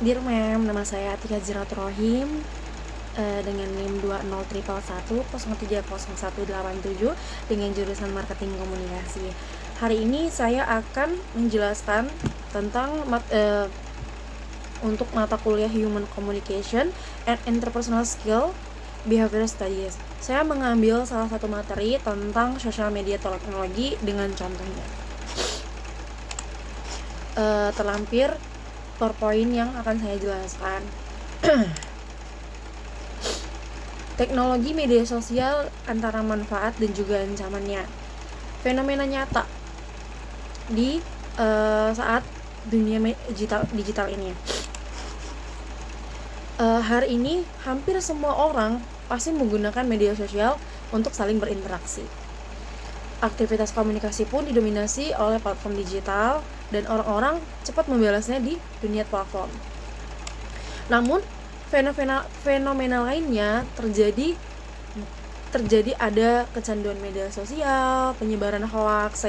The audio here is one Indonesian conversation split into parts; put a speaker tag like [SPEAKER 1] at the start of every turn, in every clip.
[SPEAKER 1] Dear Ma'am, nama saya Atika Ziratrohim dengan NIM 20111030187 dengan jurusan Marketing Komunikasi. Hari ini saya akan menjelaskan tentang untuk mata kuliah Human Communication and Interpersonal Skill Behavioral Studies. Saya mengambil salah satu materi tentang sosial media teknologi dengan contohnya. Terlampir PowerPoint yang akan saya jelaskan. Teknologi media sosial antara manfaat dan juga ancamannya. Fenomena nyata di saat dunia digital ini. Hari ini hampir semua orang pasti menggunakan media sosial untuk saling berinteraksi. Aktivitas komunikasi pun didominasi oleh platform digital dan orang-orang cepat membalasnya di dunia platform. Namun, fenomena lainnya terjadi ada kecanduan media sosial, penyebaran hoax,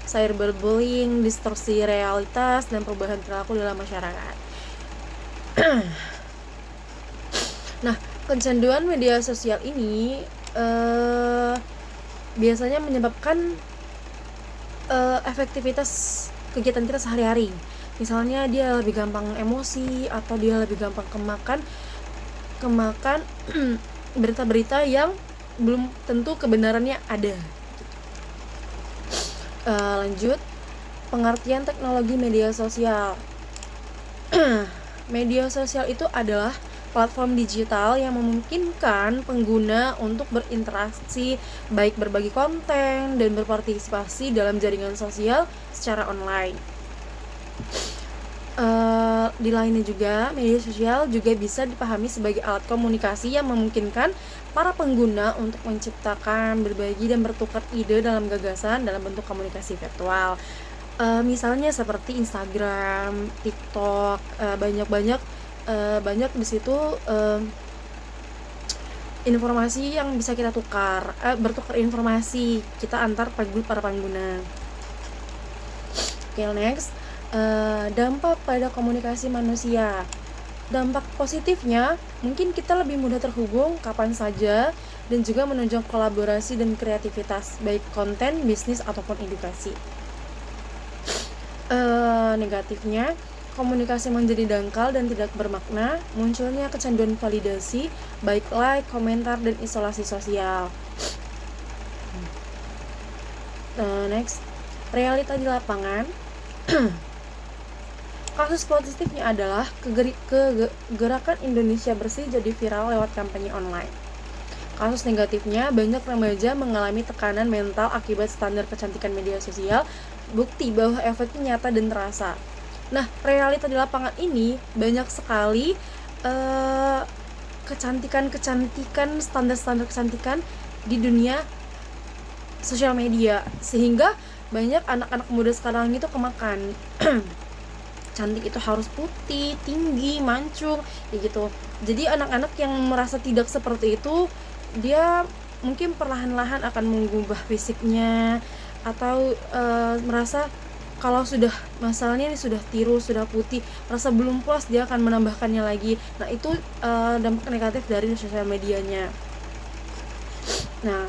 [SPEAKER 1] cyberbullying, distorsi realitas, dan perubahan perilaku dalam masyarakat. Nah, kecanduan media sosial ini biasanya menyebabkan efektivitas kegiatan kita sehari-hari. Misalnya dia lebih gampang emosi atau dia lebih gampang kemakan berita-berita yang belum tentu kebenarannya ada. Lanjut, pengertian teknologi media sosial. Media sosial itu adalah platform digital yang memungkinkan pengguna untuk berinteraksi, baik berbagi konten dan berpartisipasi dalam jaringan sosial secara online. Di lainnya juga, media sosial juga bisa dipahami sebagai alat komunikasi yang memungkinkan para pengguna untuk menciptakan, berbagi, dan bertukar ide dalam gagasan dalam bentuk komunikasi virtual. Misalnya seperti Instagram, TikTok, banyak di situ informasi yang bisa kita bertukar informasi kita antar para pengguna. Okay, next, dampak pada komunikasi manusia. Dampak positifnya, mungkin kita lebih mudah terhubung kapan saja dan juga menunjang kolaborasi dan kreativitas, baik konten, bisnis, ataupun edukasi. Negatifnya, komunikasi menjadi dangkal dan tidak bermakna, munculnya kecanduan validasi, baik like, komentar, dan isolasi sosial. Next, realita di lapangan. Kasus positifnya adalah gerakan Indonesia Bersih jadi viral lewat kampanye online. Kasus negatifnya, banyak remaja mengalami tekanan mental akibat standar kecantikan media sosial, bukti bahwa efeknya nyata dan terasa. Nah, realita di lapangan ini banyak sekali kecantikan, standar kecantikan di dunia sosial media, sehingga banyak anak-anak muda sekarang itu kemakan. Cantik itu harus putih, tinggi, mancung, kayak gitu. Jadi anak-anak yang merasa tidak seperti itu, dia mungkin perlahan-lahan akan mengubah fisiknya atau merasa kalau sudah masalahnya ini sudah tirus, sudah putih, merasa belum puas, dia akan menambahkannya lagi. Nah, itu dampak negatif dari sosial medianya. Nah,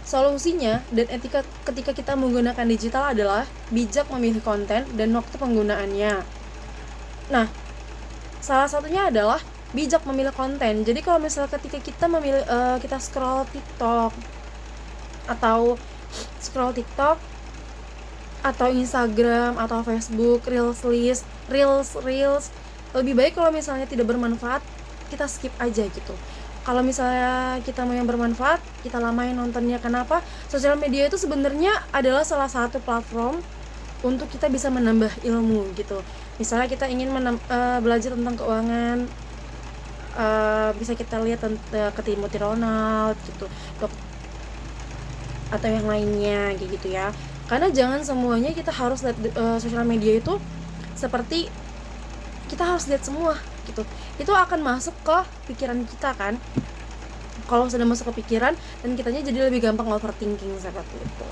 [SPEAKER 1] solusinya dan etika ketika kita menggunakan digital adalah bijak memilih konten dan waktu penggunaannya. Nah, salah satunya adalah bijak memilih konten. Jadi kalau misalnya ketika kita memilih kita scroll TikTok atau Instagram atau Facebook, Reels, lebih baik kalau misalnya tidak bermanfaat, kita skip aja gitu. Kalau misalnya kita mau yang bermanfaat, kita lamain nontonnya. Kenapa? Sosial media itu sebenarnya adalah salah satu platform untuk kita bisa menambah ilmu gitu. Misalnya kita ingin belajar tentang keuangan, bisa kita lihat ke Timothy Ronald gitu, atau yang lainnya kayak gitu ya. Karena jangan semuanya kita harus lihat sosial media itu seperti kita harus lihat semua gitu. Itu akan masuk ke pikiran kita kan. Kalau sudah masuk ke pikiran, dan kitanya jadi lebih gampang overthinking seperti itu.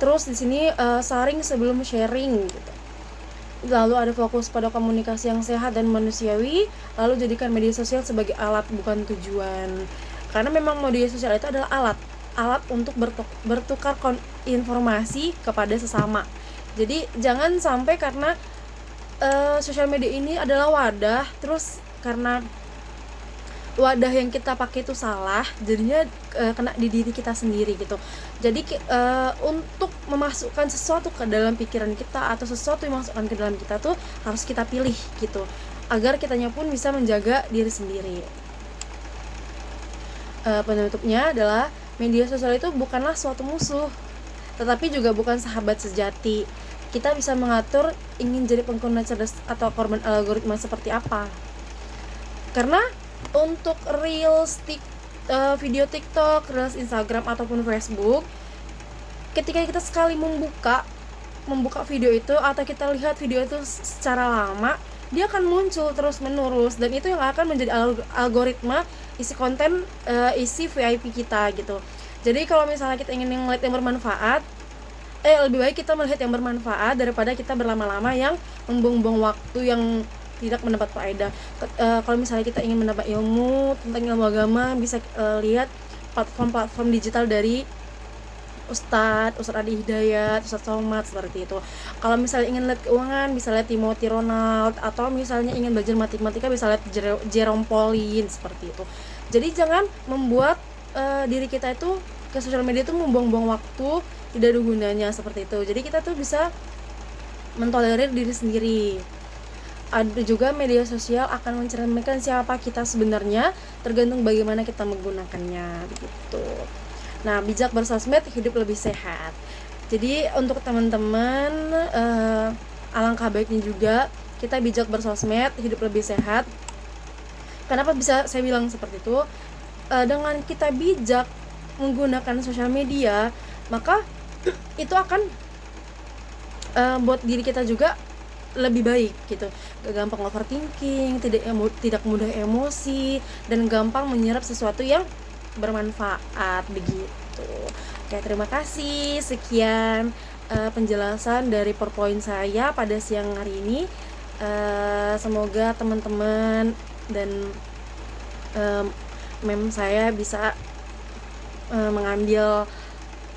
[SPEAKER 1] Terus di sini saring sebelum sharing gitu. lalu ada fokus pada komunikasi yang sehat dan manusiawi, lalu jadikan media sosial sebagai alat bukan tujuan. Karena memang media sosial itu adalah alat untuk bertukar informasi kepada sesama. Jadi jangan sampai karena sosial media ini adalah wadah, terus karena wadah yang kita pakai itu salah, jadinya kena di diri kita sendiri gitu. Jadi untuk memasukkan sesuatu ke dalam pikiran kita atau sesuatu yang masukkan ke dalam kita tuh harus kita pilih gitu, agar kitanya pun bisa menjaga diri sendiri. Penutupnya adalah media sosial itu bukanlah suatu musuh, tetapi juga bukan sahabat sejati. Kita bisa mengatur ingin jadi pengguna cerdas atau korban algoritma seperti apa. Karena untuk reels, video TikTok, reels Instagram ataupun Facebook, ketika kita sekali membuka video itu atau kita lihat video itu secara lama, dia akan muncul terus menerus, dan itu yang akan menjadi algoritma isi konten, isi VIP kita gitu. Jadi kalau misalnya kita ingin melihat yang bermanfaat, lebih baik kita melihat yang bermanfaat daripada kita berlama-lama yang membuang-buang waktu yang tidak mendapat faedah. Kalau misalnya kita ingin mendapat ilmu tentang ilmu agama, bisa lihat platform-platform digital dari Ustadz Adi Hidayat, Ustadz Somad, seperti itu. Kalau misalnya ingin lihat keuangan, bisa lihat Timothy Ronald, atau misalnya ingin belajar matematika, bisa lihat Jerome Pauline, seperti itu. Jadi jangan membuat diri kita itu ke sosial media itu membuang-buang waktu, tidak ada gunanya, seperti itu. Jadi kita tuh bisa mentolerir diri sendiri. Ada juga media sosial akan mencerminkan siapa kita sebenarnya, tergantung bagaimana kita menggunakannya, begitu. Nah, bijak bersosmed, hidup lebih sehat. Jadi untuk teman-teman, alangkah baiknya juga kita bijak bersosmed, hidup lebih sehat. Kenapa bisa saya bilang seperti itu? Dengan kita bijak menggunakan sosial media, maka itu akan buat diri kita juga lebih baik gitu, gak gampang overthinking, tidak mudah emosi, dan gampang menyerap sesuatu yang bermanfaat, begitu. Oke, terima kasih. Sekian penjelasan dari PowerPoint saya pada siang hari ini. Semoga teman-teman dan mem saya bisa mengambil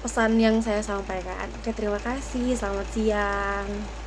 [SPEAKER 1] pesan yang saya sampaikan. Oke, terima kasih. Selamat siang.